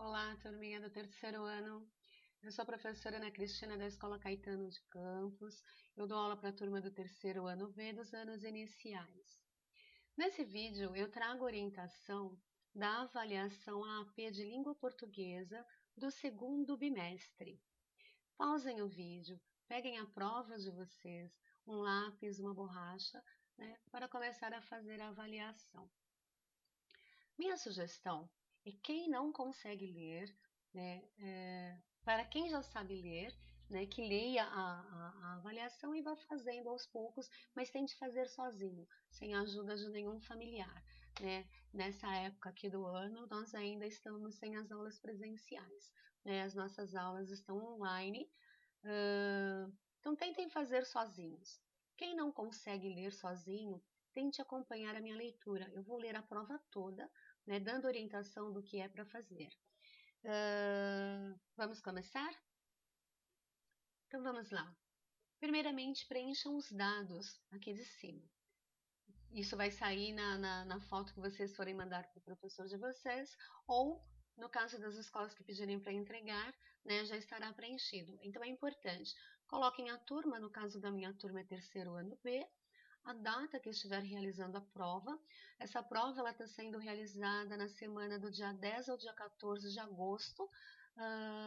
Olá, turminha do terceiro ano. Eu sou a professora Ana Cristina da Escola Caetano de Campos. Eu dou aula para a turma do terceiro ano B dos anos iniciais. Nesse vídeo, eu trago orientação da avaliação AAP de Língua Portuguesa do segundo bimestre. Pausem o vídeo, peguem a prova de vocês, um lápis, uma borracha, para começar a fazer a avaliação. Minha sugestão é quem não consegue ler, para quem já sabe ler, que leia a avaliação e vá fazendo aos poucos, mas tente fazer sozinho, sem a ajuda de nenhum familiar. Nessa época aqui do ano, nós ainda estamos sem as aulas presenciais. As nossas aulas estão online, então tentem fazer sozinhos. Quem não consegue ler sozinho, tente acompanhar a minha leitura. Eu vou ler a prova toda, dando orientação do que é para fazer. Vamos começar? Então vamos lá. Primeiramente, preencham os dados aqui de cima. Isso vai sair na foto que vocês forem mandar para o professor de vocês, ou no caso das escolas que pedirem para entregar, já estará preenchido. Então é importante, coloquem a turma, no caso da minha turma é terceiro ano B, a data que estiver realizando a prova. Essa prova está sendo realizada na semana do dia 10 ao dia 14 de agosto,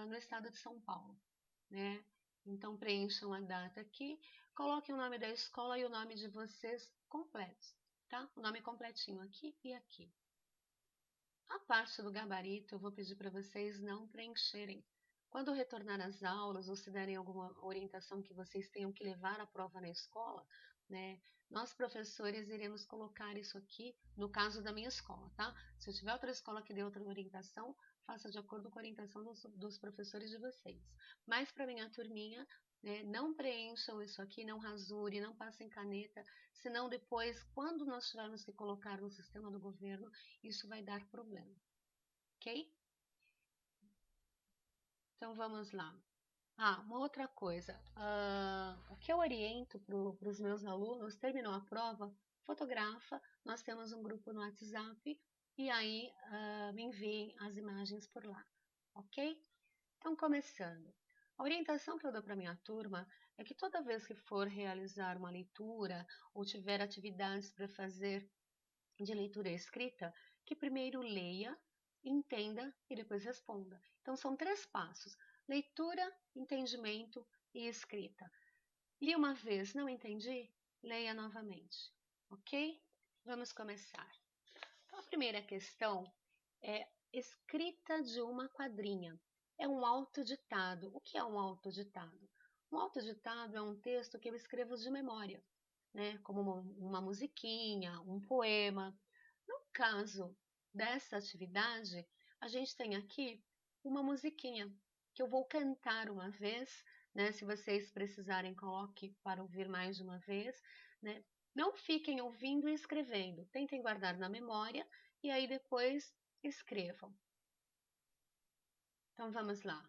no estado de São Paulo. Então preencham a data aqui, coloquem o nome da escola e o nome de vocês completos, tá? O nome completinho aqui e aqui. A parte do gabarito eu vou pedir para vocês não preencherem. Quando retornar às aulas ou se derem alguma orientação que vocês tenham que levar a prova na escola, nós professores iremos colocar isso aqui no caso da minha escola, tá? Se eu tiver outra escola que dê outra orientação, faça de acordo com a orientação dos professores de vocês. Mas para minha turminha, não preencham isso aqui, não rasurem, não passem caneta, senão depois, quando nós tivermos que colocar no sistema do governo, isso vai dar problema, ok? Então vamos lá. Uma outra coisa, o que eu oriento para os meus alunos, terminou a prova, fotografa, nós temos um grupo no WhatsApp, e aí me enviem as imagens por lá, ok? Então começando. A orientação que eu dou para minha turma é que toda vez que for realizar uma leitura ou tiver atividades para fazer de leitura escrita, que primeiro leia, entenda e depois responda. Então são 3 passos: leitura, entendimento e escrita. Li uma vez, não entendi? Leia novamente, ok? Vamos começar. Então, a primeira questão é escrita de uma quadrinha. É um autoditado. O que é um autoditado? Um autoditado é um texto que eu escrevo de memória, como uma musiquinha, um poema. No caso dessa atividade, a gente tem aqui uma musiquinha que eu vou cantar uma vez, se vocês precisarem, coloque para ouvir mais de uma vez, Não fiquem ouvindo e escrevendo, tentem guardar na memória e aí depois escrevam. Então vamos lá.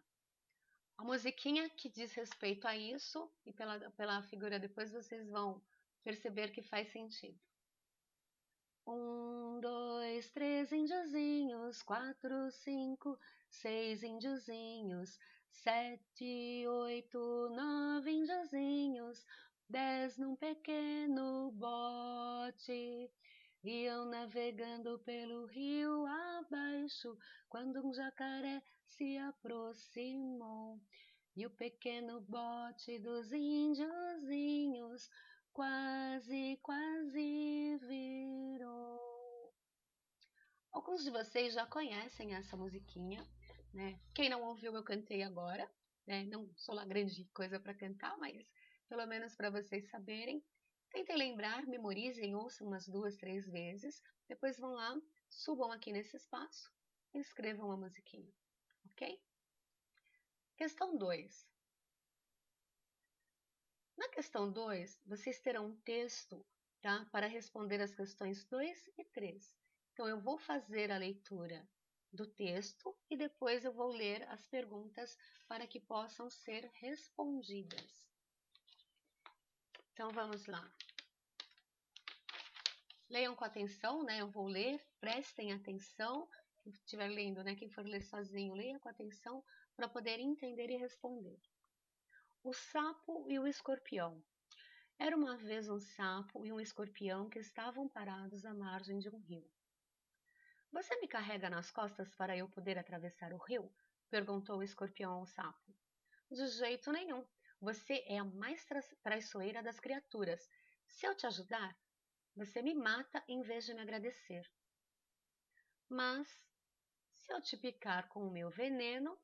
A musiquinha que diz respeito a isso, e pela figura depois vocês vão perceber que faz sentido. 1, 2, 3 índiozinhos, 4, 5, 6 índiozinhos, 7, 8, 9 índiozinhos, 10 num pequeno bote. Iam navegando pelo rio abaixo, quando um jacaré se aproximou. E o pequeno bote dos índiozinhos quase, quase virou. Alguns de vocês já conhecem essa musiquinha, Quem não ouviu, eu cantei agora, Não sou lá grande coisa para cantar, mas pelo menos para vocês saberem. Tentem lembrar, memorizem, ouçam umas 2, 3 vezes. Depois vão lá, subam aqui nesse espaço e escrevam a musiquinha, ok? Questão 2. Na questão 2, vocês terão um texto, tá, para responder as questões 2 e 3. Então, eu vou fazer a leitura do texto e depois eu vou ler as perguntas para que possam ser respondidas. Então, vamos lá. Leiam com atenção, Eu vou ler, prestem atenção, estiver lendo, né? Quem for ler sozinho, leia com atenção para poder entender e responder. O sapo e o escorpião. Era uma vez um sapo e um escorpião que estavam parados à margem de um rio. Você me carrega nas costas para eu poder atravessar o rio? Perguntou o escorpião ao sapo. De jeito nenhum. Você é a mais traiçoeira das criaturas. Se eu te ajudar, você me mata em vez de me agradecer. Mas, se eu te picar com o meu veneno,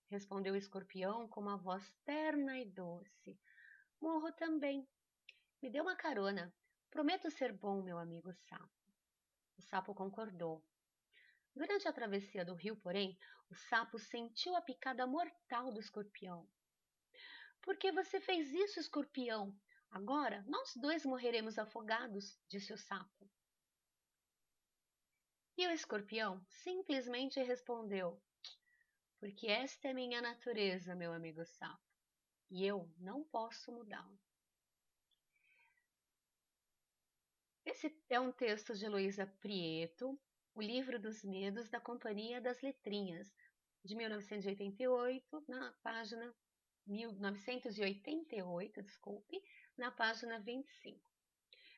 respondeu o escorpião com uma voz terna e doce, morro também. Me dê uma carona. Prometo ser bom, meu amigo sapo. O sapo concordou. Durante a travessia do rio, porém, o sapo sentiu a picada mortal do escorpião. Por que você fez isso, escorpião? Agora nós dois morreremos afogados, disse o sapo. E o escorpião simplesmente respondeu: porque esta é minha natureza, meu amigo sapo, e eu não posso mudá-la. Esse é um texto de Heloísa Prieto, O Livro dos Medos, da Companhia das Letrinhas, de 1988, na página 1988, desculpe, na página 25.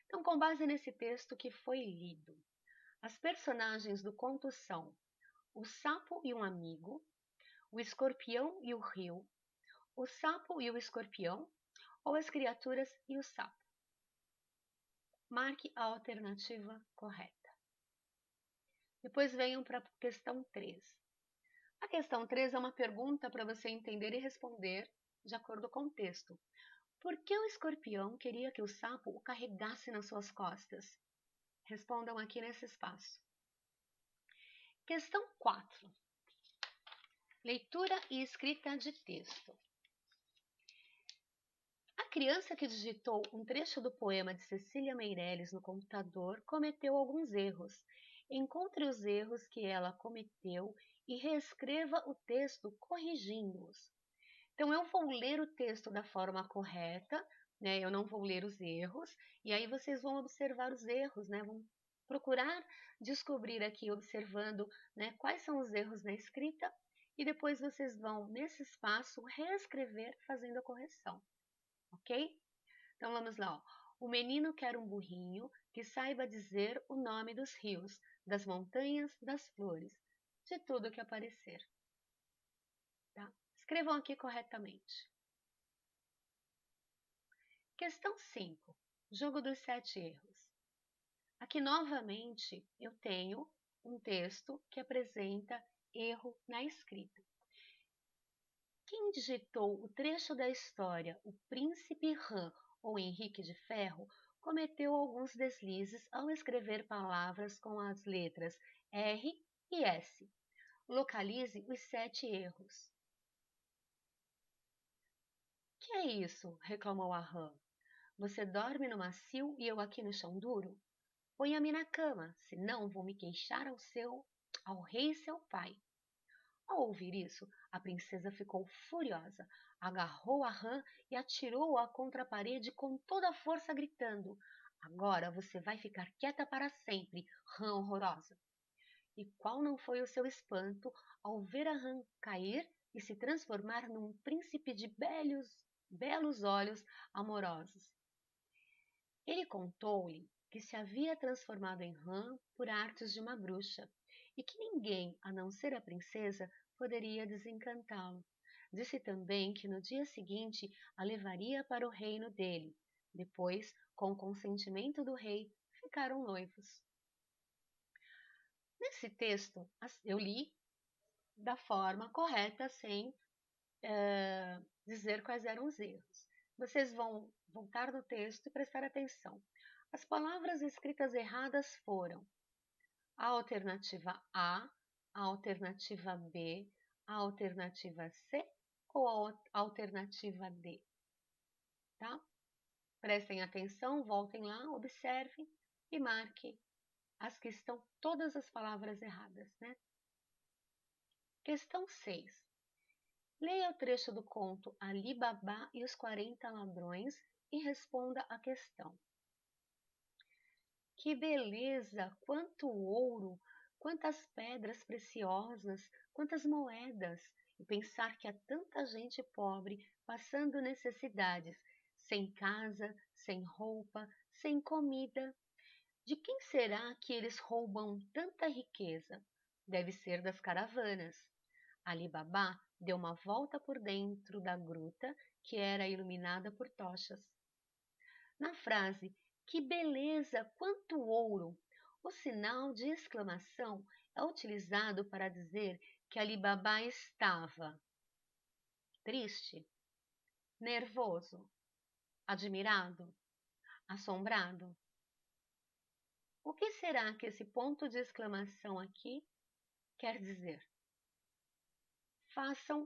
Então, com base nesse texto que foi lido, as personagens do conto são o sapo e um amigo, o escorpião e o rio, o sapo e o escorpião, ou as criaturas e o sapo. Marque a alternativa correta. Depois venham para a questão 3. A questão 3 é uma pergunta para você entender e responder de acordo com o texto. Por que o escorpião queria que o sapo o carregasse nas suas costas? Respondam aqui nesse espaço. Questão 4. Leitura e escrita de texto. A criança que digitou um trecho do poema de Cecília Meirelles no computador cometeu alguns erros. Encontre os erros que ela cometeu e reescreva o texto corrigindo-os. Então, eu vou ler o texto da forma correta, né? Eu não vou ler os erros, e aí vocês vão observar os erros, né? Vão procurar descobrir aqui, observando, né, quais são os erros na escrita, e depois vocês vão, nesse espaço, reescrever fazendo a correção, ok? Então, vamos lá, ó. O menino quer um burrinho que saiba dizer o nome dos rios, das montanhas, das flores, de tudo que aparecer. Tá? Escrevam aqui corretamente. Questão 5. Jogo dos 7 erros. Aqui, novamente, eu tenho um texto que apresenta erro na escrita. Quem digitou o trecho da história O Príncipe Ram ou Henrique de Ferro cometeu alguns deslizes ao escrever palavras com as letras R e S. Localize os 7 erros. Que é isso? Reclamou a rã. Você dorme no macio e eu aqui no chão duro? Ponha-me na cama, senão vou me queixar ao rei seu pai. Ao ouvir isso, a princesa ficou furiosa, agarrou a rã e atirou-a contra a parede com toda a força, gritando: Agora você vai ficar quieta para sempre, rã horrorosa! E qual não foi o seu espanto ao ver a rã cair e se transformar num príncipe de belos olhos amorosos. Ele contou-lhe que se havia transformado em rã por artes de uma bruxa e que ninguém, a não ser a princesa, poderia desencantá-lo. Disse também que no dia seguinte a levaria para o reino dele. Depois, com o consentimento do rei, ficaram noivos. Nesse texto, eu li da forma correta, sem dizer quais eram os erros. Vocês vão voltar no texto e prestar atenção. As palavras escritas erradas foram a alternativa A, a alternativa B, a alternativa C ou a alternativa D. Tá? Prestem atenção, voltem lá, observem e marquem as que estão todas as palavras erradas, né? Questão 6. Leia o trecho do conto Ali Babá e os 40 Ladrões e responda a questão. Que beleza! Quanto ouro! Quantas pedras preciosas, quantas moedas, e pensar que há tanta gente pobre passando necessidades, sem casa, sem roupa, sem comida. De quem será que eles roubam tanta riqueza? Deve ser das caravanas. Ali Babá deu uma volta por dentro da gruta, que era iluminada por tochas. Na frase "Que beleza! Quanto ouro!", o sinal de exclamação é utilizado para dizer que Ali Babá estava triste, nervoso, admirado, assombrado. O que será que esse ponto de exclamação aqui quer dizer? Façam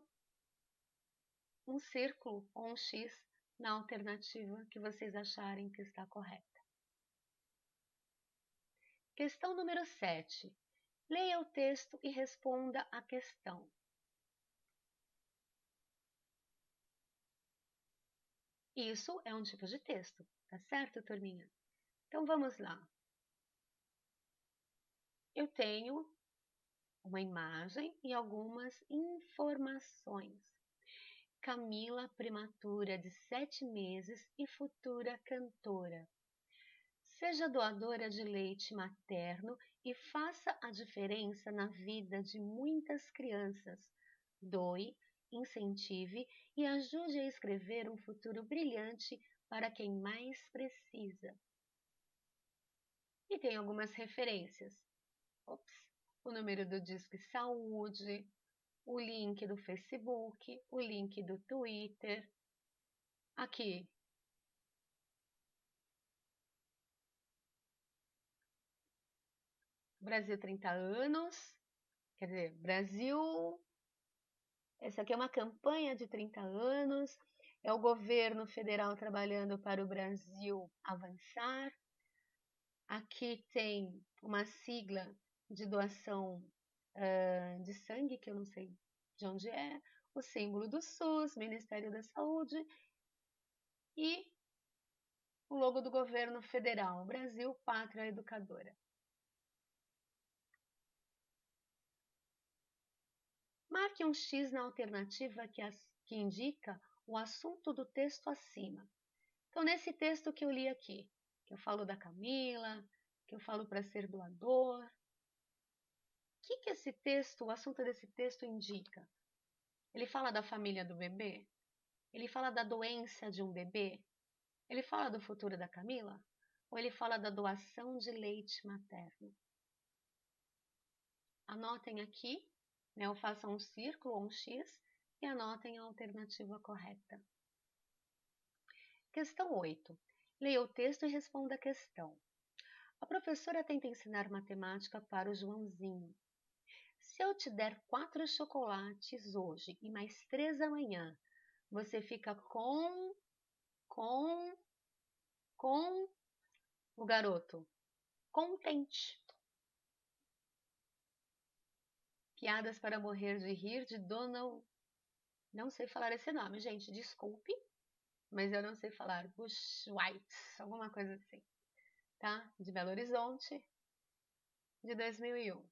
um círculo ou um X na alternativa que vocês acharem que está correta. Questão número 7. Leia o texto e responda a questão. Isso é um tipo de texto, tá certo, turminha? Então vamos lá. Eu tenho uma imagem e algumas informações. Camila, prematura de 7 meses e futura cantora. Seja doadora de leite materno e faça a diferença na vida de muitas crianças. Doe, incentive e ajude a escrever um futuro brilhante para quem mais precisa. E tem algumas referências. O número do Disque Saúde, o link do Facebook, o link do Twitter. Aqui, Brasil 30 anos, quer dizer, Brasil. Essa aqui é uma campanha de 30 anos, é o governo federal trabalhando para o Brasil avançar. Aqui tem uma sigla de doação de sangue, que eu não sei de onde é, o símbolo do SUS, Ministério da Saúde, e o logo do governo federal, Brasil, Pátria Educadora. Marque um X na alternativa que indica o assunto do texto acima. Então, nesse texto que eu li aqui, que eu falo da Camila, que eu falo para ser doador, o que esse texto, o assunto desse texto indica? Ele fala da família do bebê? Ele fala da doença de um bebê? Ele fala do futuro da Camila? Ou ele fala da doação de leite materno? Anotem aqui, né, ou façam um círculo ou um X e anotem a alternativa correta. Questão 8. Leia o texto e responda a questão. A professora tenta ensinar matemática para o Joãozinho. Se eu te der 4 chocolates hoje e mais 3 amanhã, você fica com o garoto contente. Piadas para morrer de rir de Donald. Não sei falar esse nome, gente, desculpe, mas eu não sei falar. Bushwhite, alguma coisa assim, tá? De Belo Horizonte, de 2001.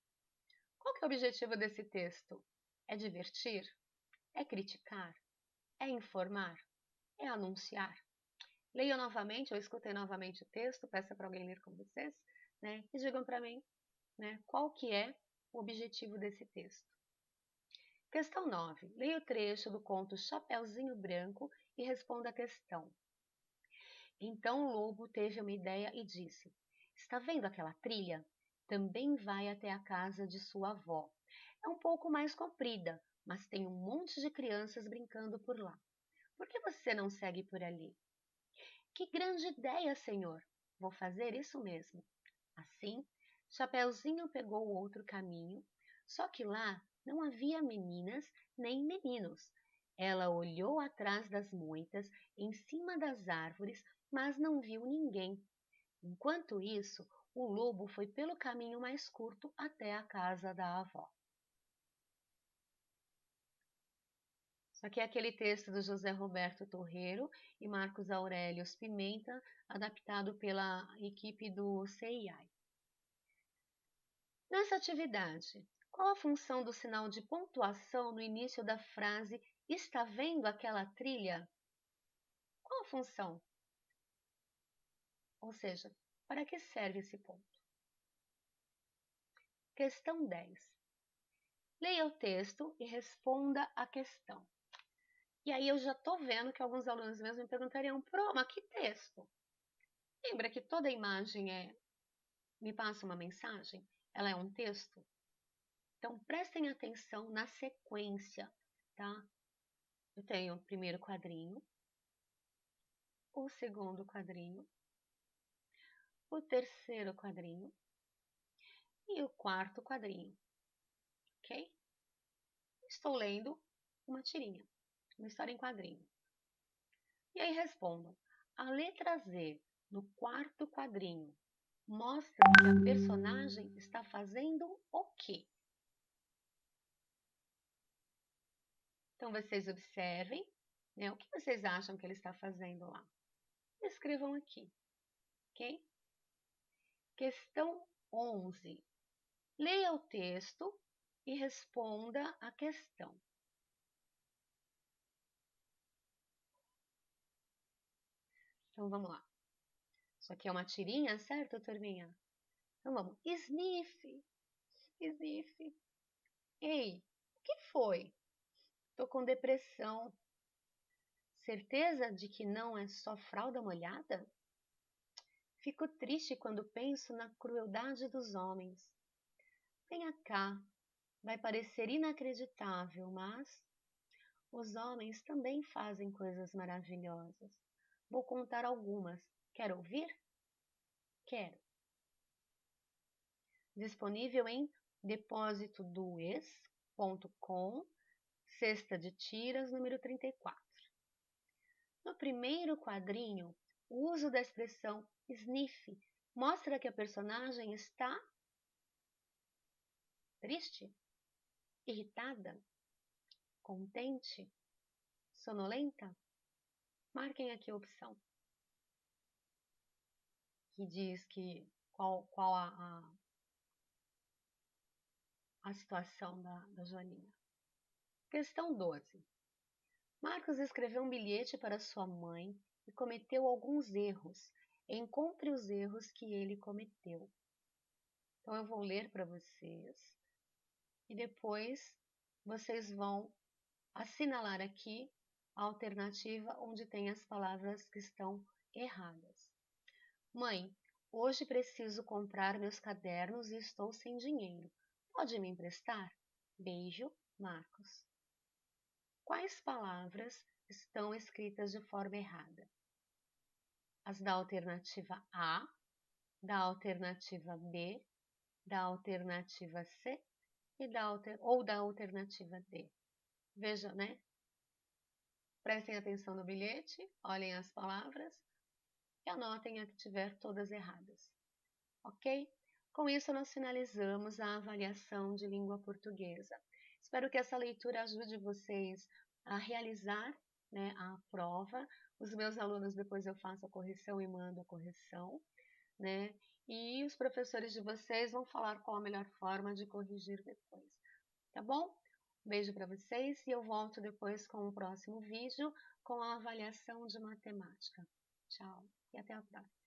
Qual que é o objetivo desse texto? É divertir? É criticar? É informar? É anunciar? Leiam novamente ou escutem novamente o texto, peça para alguém ler com vocês, né? E digam para mim, né, qual que é o objetivo desse texto. Questão 9. Leia o trecho do conto Chapeuzinho Branco e responda a questão. Então o lobo teve uma ideia e disse: Está vendo aquela trilha? Também vai até a casa de sua avó. É um pouco mais comprida, mas tem um monte de crianças brincando por lá. Por que você não segue por ali? Que grande ideia, senhor! Vou fazer isso mesmo. Assim, Chapeuzinho pegou outro caminho, só que lá não havia meninas nem meninos. Ela olhou atrás das moitas, em cima das árvores, mas não viu ninguém. Enquanto isso, o lobo foi pelo caminho mais curto até a casa da avó. Isso aqui é aquele texto do José Roberto Torreiro e Marcos Aurelius Pimenta, adaptado pela equipe do CII. Nessa atividade, qual a função do sinal de pontuação no início da frase "está vendo aquela trilha"? Qual a função? Ou seja, para que serve esse ponto? Questão 10. Leia o texto e responda a questão. E aí eu já estou vendo que alguns alunos mesmo me perguntariam, mas que texto? Lembra que toda imagem me passa uma mensagem? Ela é um texto? Então prestem atenção na sequência, tá? Eu tenho o primeiro quadrinho, o segundo quadrinho, o terceiro quadrinho e o quarto quadrinho, ok? Estou lendo uma tirinha, uma história em quadrinho. E aí respondam, a letra Z no quarto quadrinho mostra que a personagem está fazendo o quê? Então vocês observem, né, o que vocês acham que ele está fazendo lá. Escrevam aqui, ok? Questão 11. Leia o texto e responda a questão. Então vamos lá. Isso aqui é uma tirinha, certo, turminha? Então vamos. Sniff, sniff. Ei, o que foi? Tô com depressão. Certeza de que não é só fralda molhada? Fico triste quando penso na crueldade dos homens. Venha cá, vai parecer inacreditável, mas os homens também fazem coisas maravilhosas. Vou contar algumas. Quer ouvir? Quero. Disponível em depositodoex.com, cesta de tiras, número 34. No primeiro quadrinho, o uso da expressão sniff mostra que a personagem está triste, irritada, contente, sonolenta. Marquem aqui a opção que diz que qual a situação da Joaninha. Questão 12. Marcos escreveu um bilhete para sua mãe e cometeu alguns erros. Encontre os erros que ele cometeu. Então eu vou ler para vocês e depois vocês vão assinalar aqui a alternativa onde tem as palavras que estão erradas. Mãe, hoje preciso comprar meus cadernos e estou sem dinheiro. Pode me emprestar? Beijo, Marcos. Quais palavras estão escritas de forma errada? As da alternativa A, da alternativa B, da alternativa C e da alternativa D. Veja, né? Prestem atenção no bilhete, olhem as palavras e anotem a que tiver todas erradas. Ok? Com isso, nós finalizamos a avaliação de língua portuguesa. Espero que essa leitura ajude vocês a realizar, né, a prova. Os meus alunos, depois eu faço a correção e mando a correção, né? E os professores de vocês vão falar qual a melhor forma de corrigir depois. Tá bom? Beijo para vocês e eu volto depois com o próximo vídeo com a avaliação de matemática. Tchau e até a próxima.